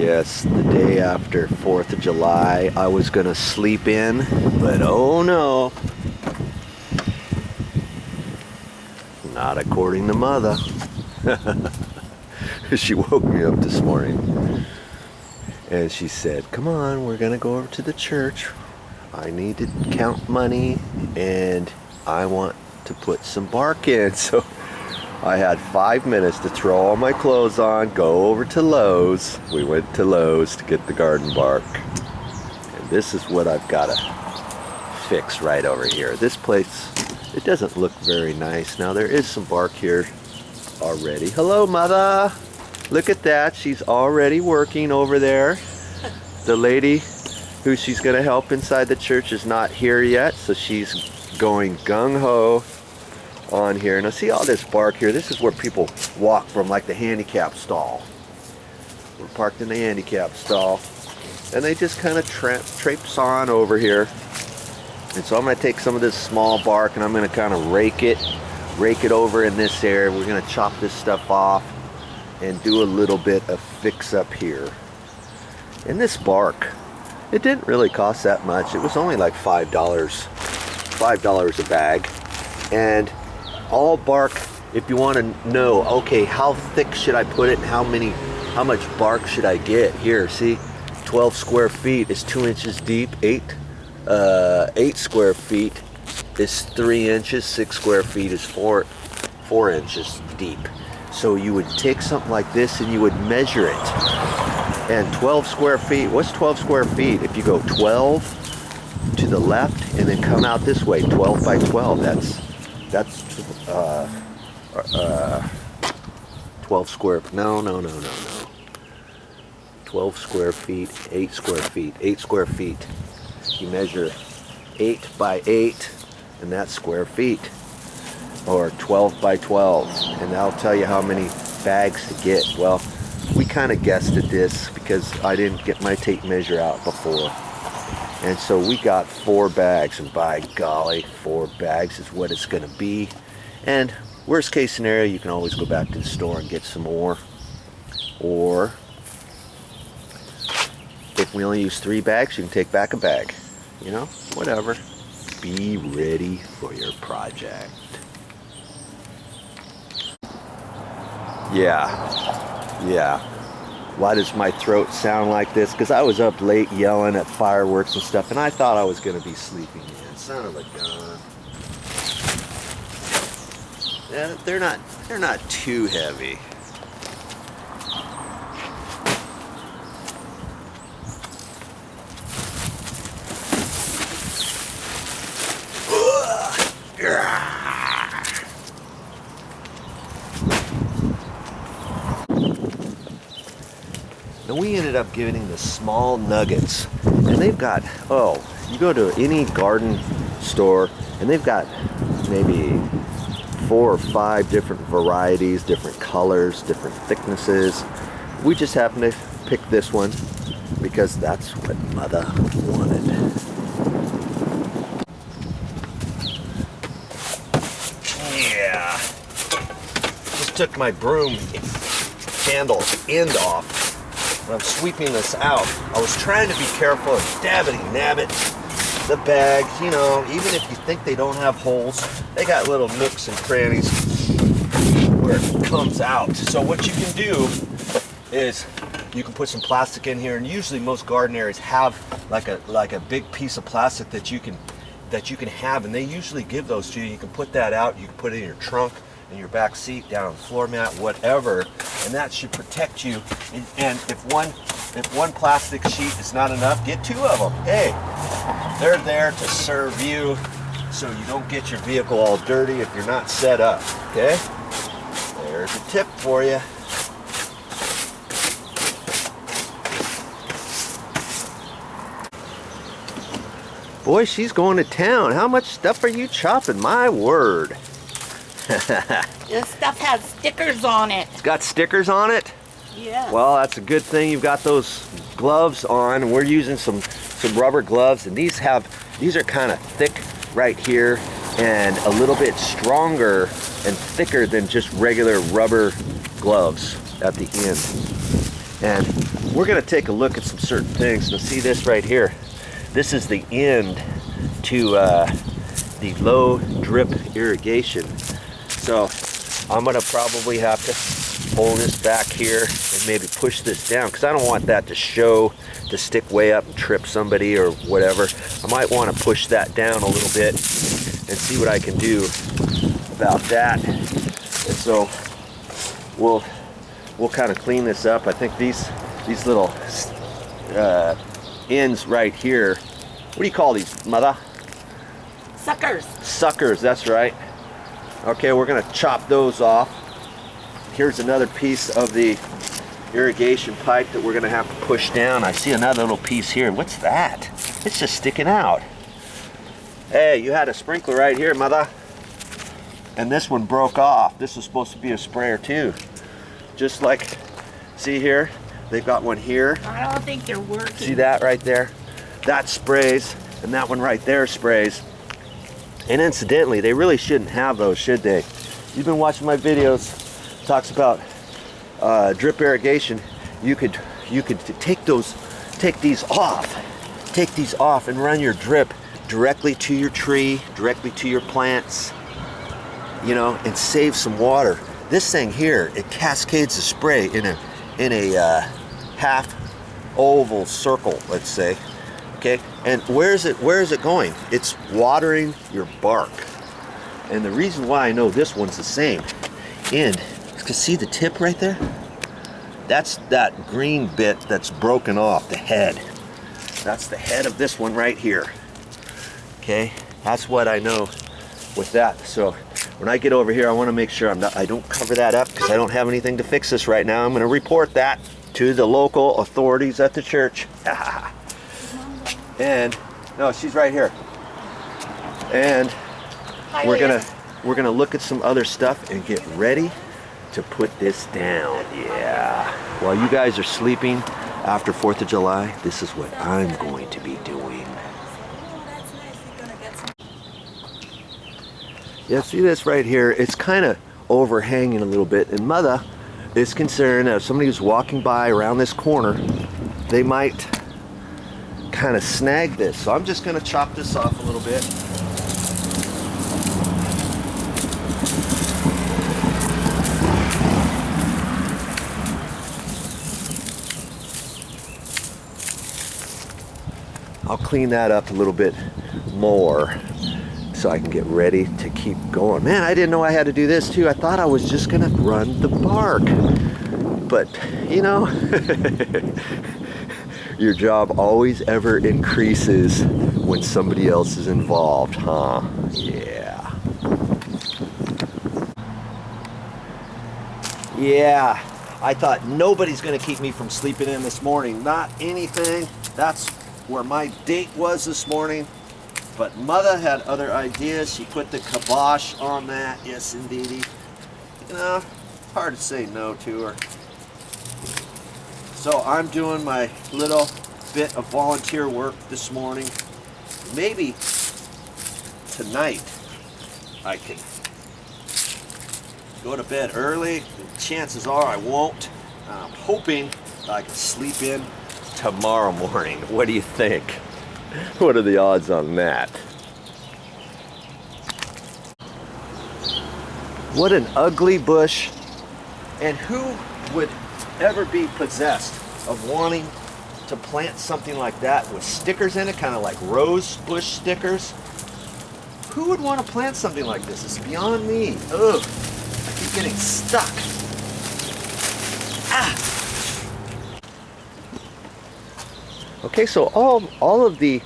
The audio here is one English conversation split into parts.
Yes, the day after 4th of July, I was gonna sleep in, but oh no. Not according to Motha. She woke me up this morning and she said, come on, we're gonna go over to the church. I need to count money and I want to put some bark in. So I had 5 minutes to throw all my clothes on, go over to Lowe's. We went to Lowe's to get the garden bark. And this is what I've got to fix right over here. This place, it doesn't look very nice. Now there is some bark here already. Hello, Motha. Look at that. She's already working over there. The lady who she's going to help inside the church is not here yet, so she's going gung-ho on here. Now see all this bark here? This is where people walk from, like the handicap stall. We're parked in the handicap stall and they just kind of traipse on over here. And so I'm going to take some of this small bark and I'm going to kind of rake it over in this area. We're going to chop this stuff off and do a little bit of fix up here. And this bark, it didn't really cost that much. It was only like $5 a bag. And all bark, if you want to know, okay, how thick should I put it and how much bark should I get? Here, see, 12 square feet is 2 inches deep. 8 square feet is 3 inches. 6 square feet is 4 inches deep. So you would take something like this and you would measure it. And 12 square feet, what's 12 square feet? If you go 12 to the left and then come out this way, 12 by 12, that's 12 square, no. 12 square feet, 8 square feet, 8 square feet. You measure 8 by 8, and that's square feet, or 12 by 12, and that'll tell you how many bags to get. Well, we kind of guessed at this because I didn't get my tape measure out before. And so we got 4 bags, and by golly, 4 bags is what it's going to be. And worst case scenario, you can always go back to the store and get some more. Or if we only use 3 bags, you can take back a bag. You know, whatever. Be ready for your project. Yeah. Why does my throat sound like this? Because I was up late yelling at fireworks and stuff, and I thought I was going to be sleeping in. Son of a gun. Yeah, they're not too heavy. And we ended up getting the small nuggets, and they've got, you go to any garden store and they've got maybe 4 or 5 different varieties, different colors, different thicknesses. We just happened to pick this one because that's what Motha wanted. Yeah, just took my broom handle end off. When I'm sweeping this out, I was trying to be careful and nabbit the bags. You know, even if you think they don't have holes, they got little nooks and crannies where it comes out. So what you can do is you can put some plastic in here, and usually most garden areas have like a big piece of plastic that you can have, and they usually give those to you. You can put that out, you can put it in your trunk, in your back seat, down on the floor mat, whatever, and that should protect you. And if one plastic sheet is not enough, get 2 of them. Hey, they're there to serve you, so you don't get your vehicle all dirty if you're not set up. Okay, there's a tip for you. Boy, she's going to town. How much stuff are you chopping? My word. This stuff has stickers on it. It's got stickers on it? Yeah. Well, that's a good thing you've got those gloves on. We're using some rubber gloves, and these are kind of thick right here and a little bit stronger and thicker than just regular rubber gloves at the end. And we're gonna take a look at some certain things. Now see this right here. This is the end to the low drip irrigation. So I'm gonna probably have to pull this back here and maybe push this down, because I don't want that to stick way up and trip somebody or whatever. I might want to push that down a little bit and see what I can do about that. And so we'll kind of clean this up. I think these little ends right here, what do you call these, Motha? Suckers. Suckers, that's right. Okay, we're gonna chop those off. Here's another piece of the irrigation pipe that we're gonna have to push down. I see another little piece here. What's that? It's just sticking out. Hey, you had a sprinkler right here, Motha. And this one broke off. This was supposed to be a sprayer too. Just like, see here? They've got one here. I don't think they're working. See that right there? That sprays, and that one right there sprays. And incidentally, they really shouldn't have those, should they? You've been watching my videos. Talks about drip irrigation. You could take these off and run your drip directly to your tree, directly to your plants, you know, and save some water. This thing here, it cascades the spray in a half oval circle, let's say. Okay, and where is it going? It's watering your bark. And the reason why I know this one's the same end, because see the tip right there? That's that green bit that's broken off, the head. That's the head of this one right here. Okay, that's what I know with that. So when I get over here, I want to make sure I don't cover that up, because I don't have anything to fix this right now. I'm going to report that to the local authorities at the church. And no, she's right here. And Hi, we're gonna look at some other stuff and get ready to put this down. Yeah. While you guys are sleeping after 4th of July, this is what I'm going to be doing. Yeah, see this right here? It's kind of overhanging a little bit, and Motha is concerned that if somebody who's walking by around this corner, they might kind of snag this. So I'm just going to chop this off a little bit. I'll clean that up a little bit more so I can get ready to keep going. Man, I didn't know I had to do this too. I thought I was just going to run the bark. But, you know, your job always ever increases when somebody else is involved, huh? Yeah. Yeah, I thought nobody's gonna keep me from sleeping in this morning. Not anything. That's where my date was this morning. But Motha had other ideas. She put the kibosh on that. Yes, indeedy. You know, hard to say no to her. So I'm doing my little bit of volunteer work this morning. Maybe tonight I can go to bed early. Chances are I won't. I'm hoping I can sleep in tomorrow morning. What do you think? What are the odds on that? What an ugly bush. And who would ever be possessed of wanting to plant something like that with stickers in it, kind of like rose bush stickers? Who would want to plant something like this? It's beyond me. Ugh, I keep getting stuck. Ah! Okay, so all of the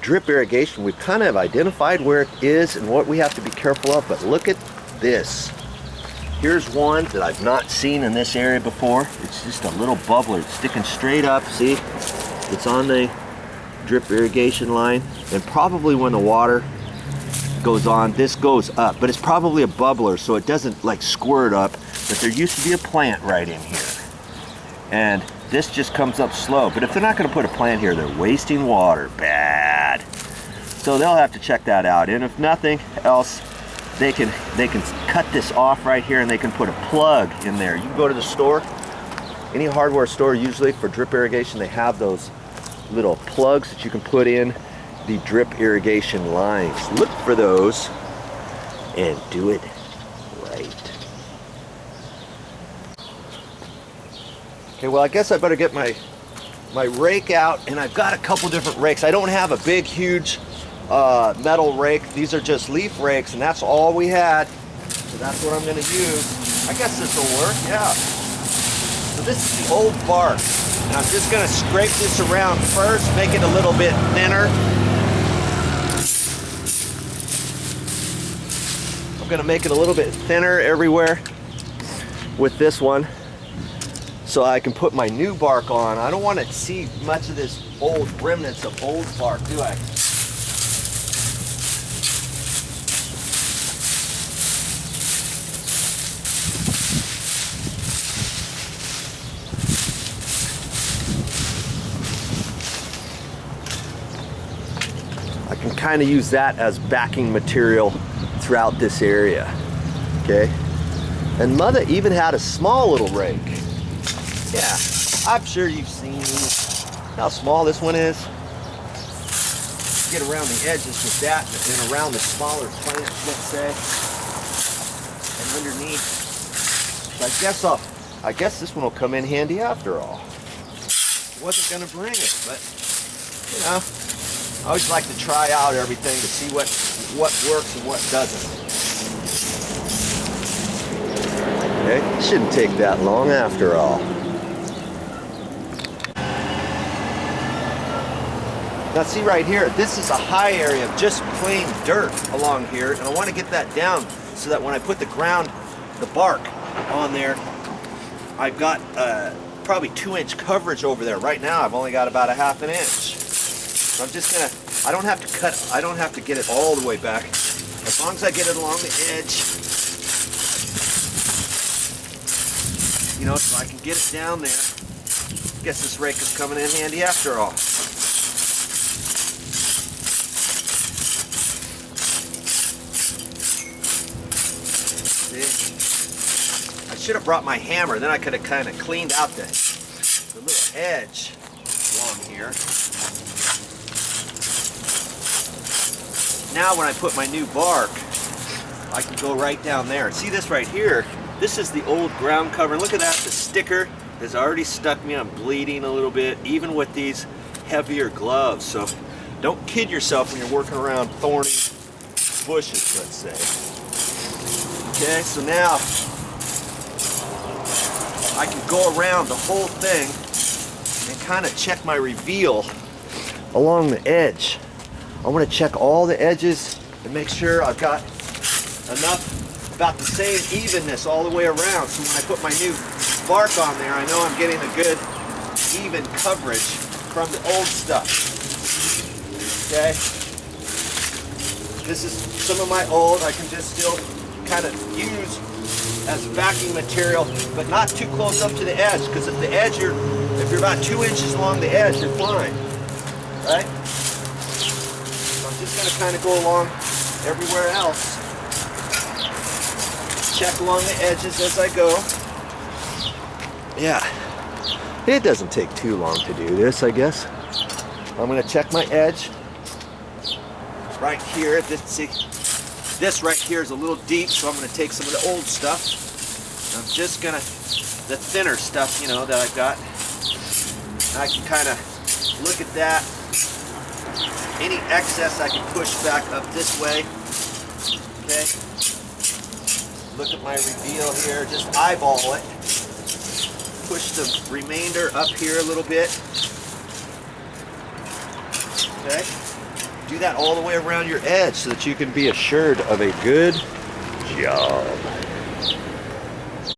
drip irrigation, we've kind of identified where it is and what we have to be careful of, but look at this. Here's one that I've not seen in this area before. It's just a little bubbler. It's sticking straight up, see? It's on the drip irrigation line, and probably when the water goes on, this goes up, but it's probably a bubbler, so it doesn't like squirt up, but there used to be a plant right in here. And this just comes up slow, but if they're not gonna put a plant here, they're wasting water, bad. So they'll have to check that out, and if nothing else, they can cut this off right here, and they can put a plug in there. You can go to the store Any hardware store, usually for drip irrigation, they have those little plugs that you can put in the drip irrigation lines. Look for those and do it right. Okay, well, I guess I better get my rake out, and I've got a couple different rakes. I don't have a big, huge metal rake. These are just leaf rakes, and that's all we had. So that's what I'm gonna use. I guess this will work, yeah. So this is the old bark, and I'm just gonna scrape this around first, make it a little bit thinner. I'm gonna make it a little bit thinner everywhere with this one, so I can put my new bark on. I don't want to see much of this old remnants of old bark, do I? I can kind of use that as backing material throughout this area, okay? And Motha even had a small little rake. Yeah, I'm sure you've seen how small this one is. Get around the edges with that and around the smaller plants, let's say, and underneath. So I guess this one will come in handy after all. Wasn't gonna bring it, but you know, I always like to try out everything to see what works and what doesn't. Okay, it shouldn't take that long after all. Now see right here, this is a high area of just plain dirt along here, and I want to get that down so that when I put the bark on there, I've got probably 2-inch coverage over there. Right now I've only got about a 1/2 inch. So I'm just gonna, I don't have to get it all the way back. As long as I get it along the edge, you know, so I can get it down there. Guess this rake is coming in handy after all. I should have brought my hammer, then I could have kind of cleaned out the little edge along here. Now when I put my new bark, I can go right down there. See this right here? This is the old ground cover. Look at that, the sticker has already stuck me. I'm bleeding a little bit, even with these heavier gloves. So don't kid yourself when you're working around thorny bushes, let's say. Okay, so now I can go around the whole thing and kind of check my reveal along the edge. I want to check all the edges and make sure I've got enough, about the same evenness all the way around. So when I put my new bark on there, I know I'm getting a good even coverage from the old stuff. Okay? This is some of my old, I can just still kind of use as backing material, but not too close up to the edge, because at the edge, if you're about 2 inches along the edge, you're fine, right? So I'm just gonna kind of go along everywhere else. Check along the edges as I go. Yeah, it doesn't take too long to do this, I guess. I'm gonna check my edge right here. This right here is a little deep, so I'm going to take some of the old stuff. I'm just going to, the thinner stuff, you know, that I've got. I can kind of look at that. Any excess I can push back up this way. Okay. Look at my reveal here. Just eyeball it. Push the remainder up here a little bit. Okay. Do that all the way around your edge so that you can be assured of a good job.